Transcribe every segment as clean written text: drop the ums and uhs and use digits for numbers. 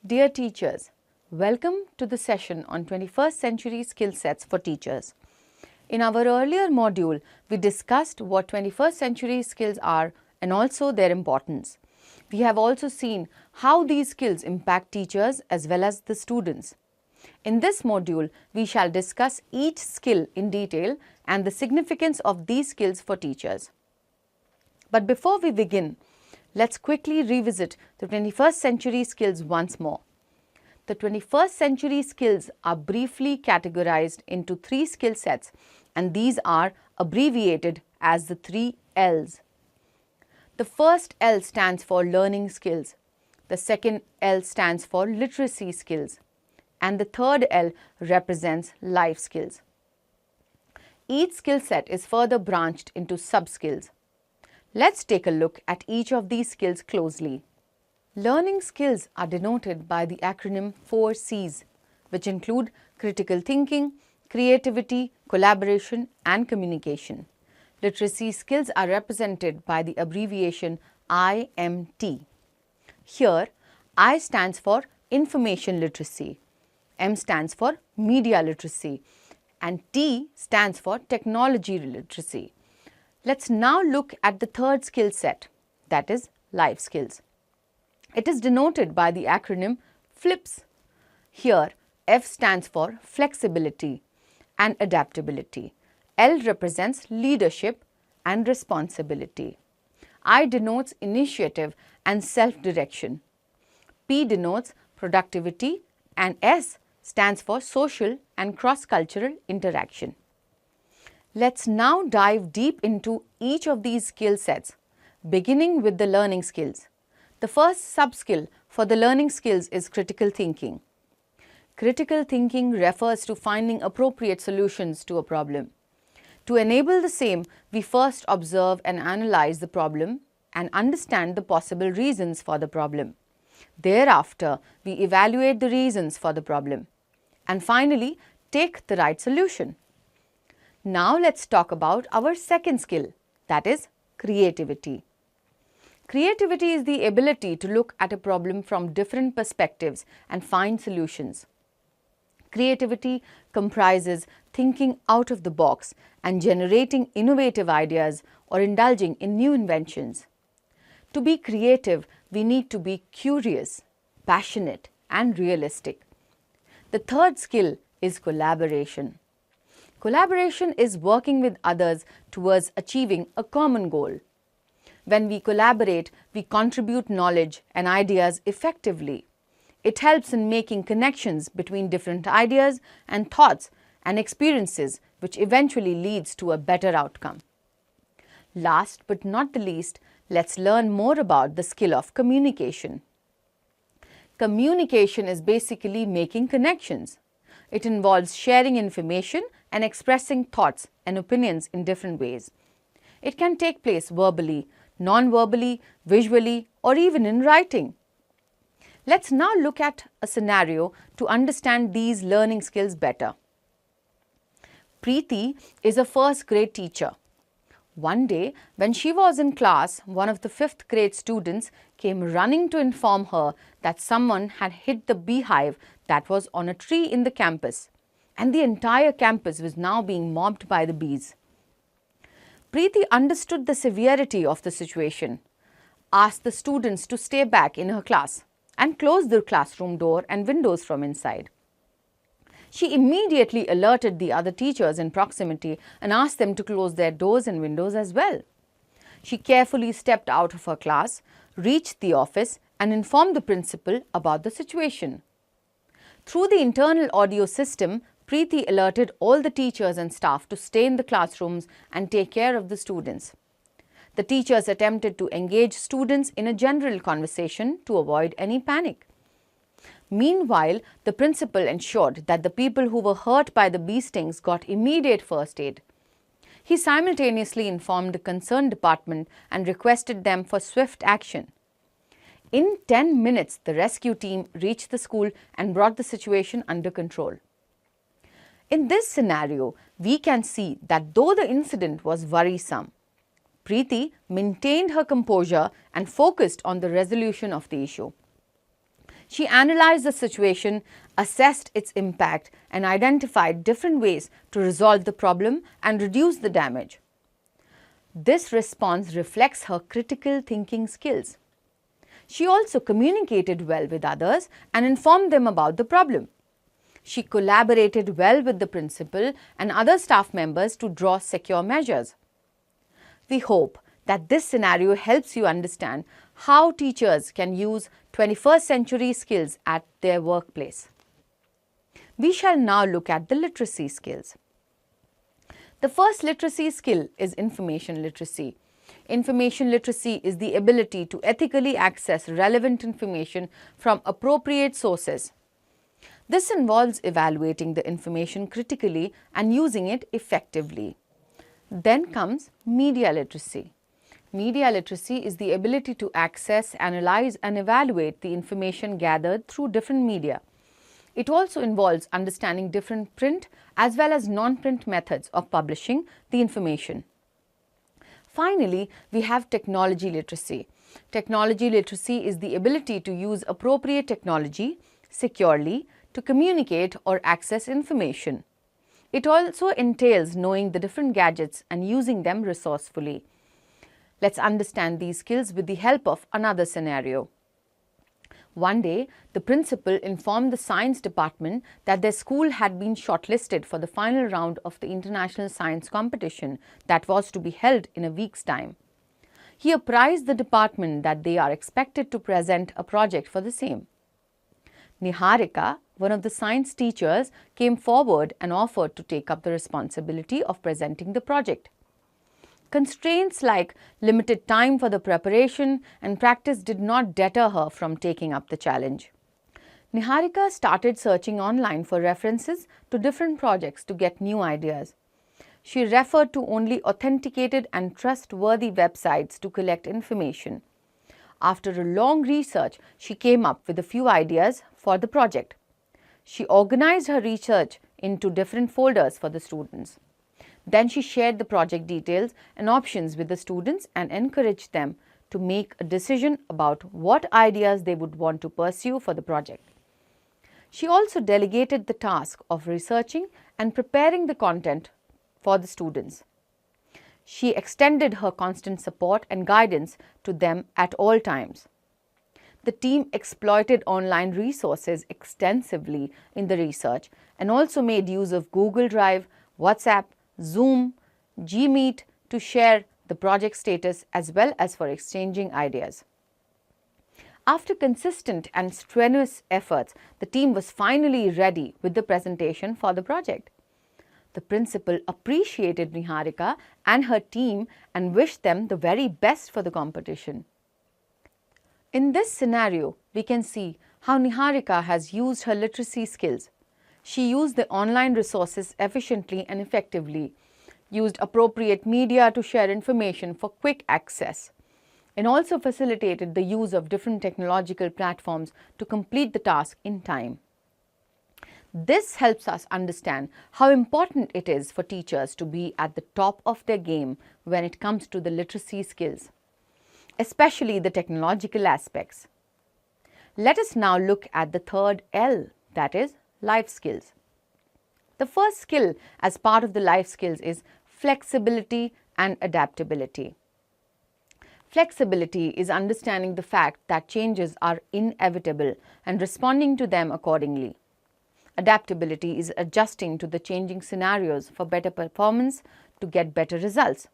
Dear teachers, welcome to the session on 21st century skill sets for teachers. In our earlier module, we discussed what 21st century skills are and also their importance. We have also seen how these skills impact teachers as well as the students. In this module, we shall discuss each skill in detail and the significance of these skills for teachers. But before we begin, let's quickly revisit the 21st century skills once more. The 21st century skills are briefly categorized into three skill sets, and these are abbreviated as the 3 L's. The first L stands for learning skills, the second L stands for literacy skills, and the third L represents life skills. Each skill set is further branched into sub-skills. Let's take a look at each of these skills closely. Learning skills are denoted by the acronym 4 C's, which include critical thinking, creativity, collaboration, and communication. Literacy skills are represented by the abbreviation IMT. Here, I stands for information literacy, M stands for media literacy, and T stands for technology literacy. Let's now look at the third skill set, that is life skills. It is denoted by the acronym FLIPS. Here, F stands for flexibility and adaptability. L represents leadership and responsibility. I denotes initiative and self-direction. P denotes productivity, and S stands for social and cross-cultural interaction. Let's now dive deep into each of these skill sets, beginning with the learning skills. The first sub-skill for the learning skills is critical thinking. Critical thinking refers to finding appropriate solutions to a problem. To enable the same, we first observe and analyze the problem and understand the possible reasons for the problem. Thereafter, we evaluate the reasons for the problem and finally take the right solution. Now let's talk about our second skill, that is creativity. Creativity is the ability to look at a problem from different perspectives and find solutions. Creativity comprises thinking out of the box and generating innovative ideas or indulging in new inventions. To be creative, we need to be curious, passionate, and realistic. The third skill is collaboration. Collaboration is working with others towards achieving a common goal. When we collaborate, we contribute knowledge and ideas effectively. It helps in making connections between different ideas and thoughts and experiences, which eventually leads to a better outcome. Last but not the least, let's learn more about the skill of communication. Communication is basically making connections. It involves sharing information and expressing thoughts and opinions in different ways. It can take place verbally, non-verbally, visually, or even in writing. Let's now look at a scenario to understand these learning skills better. Preeti is a first grade teacher. One day, when she was in class, one of the 5th grade students came running to inform her that someone had hit the beehive that was on a tree in the campus, and the entire campus was now being mobbed by the bees. Preeti understood the severity of the situation, asked the students to stay back in her class, and closed the classroom door and windows from inside. She immediately alerted the other teachers in proximity and asked them to close their doors and windows as well. She carefully stepped out of her class, reached the office, and informed the principal about the situation. Through the internal audio system, Preeti alerted all the teachers and staff to stay in the classrooms and take care of the students. The teachers attempted to engage students in a general conversation to avoid any panic. Meanwhile, the principal ensured that the people who were hurt by the bee stings got immediate first aid. He simultaneously informed the concerned department and requested them for swift action. In 10 minutes, the rescue team reached the school and brought the situation under control. In this scenario, we can see that though the incident was worrisome, Preeti maintained her composure and focused on the resolution of the issue. She analyzed the situation, assessed its impact, and identified different ways to resolve the problem and reduce the damage. This response reflects her critical thinking skills. She also communicated well with others and informed them about the problem. She collaborated well with the principal and other staff members to draw secure measures. We hope that this scenario helps you understand how teachers can use 21st century skills at their workplace. We shall now look at the literacy skills. The first literacy skill is information literacy. Information literacy is the ability to ethically access relevant information from appropriate sources. This involves evaluating the information critically and using it effectively. Then comes media literacy. Media literacy is the ability to access, analyze, and evaluate the information gathered through different media. It also involves understanding different print as well as non-print methods of publishing the information. Finally, we have technology literacy. Technology literacy is the ability to use appropriate technology securely to communicate or access information. It also entails knowing the different gadgets and using them resourcefully. Let's understand these skills with the help of another scenario. One day, the principal informed the science department that their school had been shortlisted for the final round of the international science competition that was to be held in a week's time. He apprised the department that they are expected to present a project for the same. Niharika, one of the science teachers, came forward and offered to take up the responsibility of presenting the project. Constraints like limited time for the preparation and practice did not deter her from taking up the challenge. Niharika started searching online for references to different projects to get new ideas. She referred to only authenticated and trustworthy websites to collect information. After a long research, she came up with a few ideas for the project. She organized her research into different folders for the students. Then she shared the project details and options with the students and encouraged them to make a decision about what ideas they would want to pursue for the project. She also delegated the task of researching and preparing the content for the students. She extended her constant support and guidance to them at all times. The team exploited online resources extensively in the research and also made use of Google Drive, WhatsApp, Zoom, Gmeet to share the project status as well as for exchanging ideas. After consistent and strenuous efforts, the team was finally ready with the presentation for the project. The principal appreciated Niharika and her team and wished them the very best for the competition. In this scenario, we can see how Niharika has used her literacy skills. She used the online resources efficiently and effectively, used appropriate media to share information for quick access, and also facilitated the use of different technological platforms to complete the task in time. This helps us understand how important it is for teachers to be at the top of their game when it comes to the literacy skills, especially the technological aspects. Let us now look at the third L, that is, life skills. The first skill as part of the life skills is flexibility and adaptability. Flexibility is understanding the fact that changes are inevitable and responding to them accordingly. Adaptability is adjusting to the changing scenarios for better performance to get better results.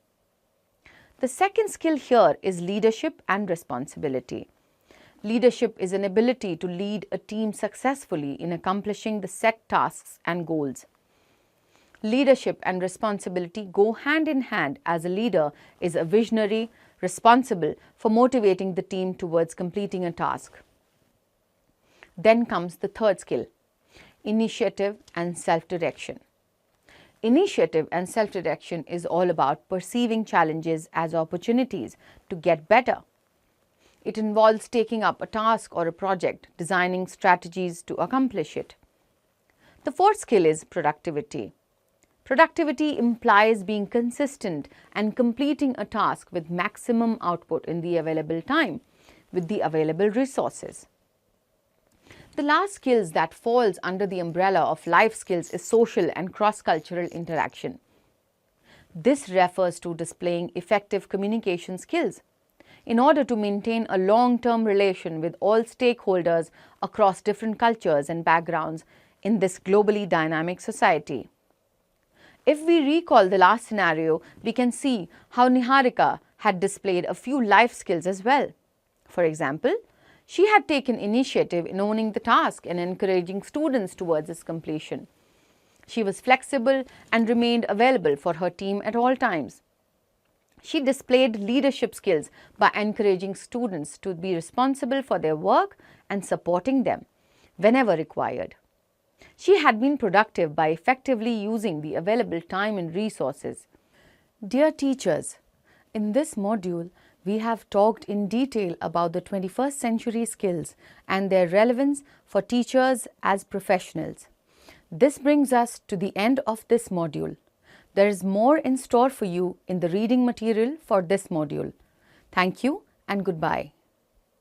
The second skill here is leadership and responsibility. Leadership is an ability to lead a team successfully in accomplishing the set tasks and goals. Leadership and responsibility go hand in hand, as a leader is a visionary, responsible for motivating the team towards completing a task. Then comes the third skill, initiative and self-direction. Initiative and self-direction is all about perceiving challenges as opportunities to get better. It involves taking up a task or a project, designing strategies to accomplish it. The fourth skill is productivity. Productivity implies being consistent and completing a task with maximum output in the available time with the available resources. The last skills that falls under the umbrella of life skills is social and cross-cultural interaction. This refers to displaying effective communication skills in order to maintain a long-term relation with all stakeholders across different cultures and backgrounds in this globally dynamic society. If we recall the last scenario, we can see how Niharika had displayed a few life skills as well. For example, she had taken initiative in owning the task and encouraging students towards its completion. She was flexible and remained available for her team at all times. She displayed leadership skills by encouraging students to be responsible for their work and supporting them whenever required. She had been productive by effectively using the available time and resources. Dear teachers, in this module, we have talked in detail about the 21st century skills and their relevance for teachers as professionals. This brings us to the end of this module. There is more in store for you in the reading material for this module. Thank you and goodbye.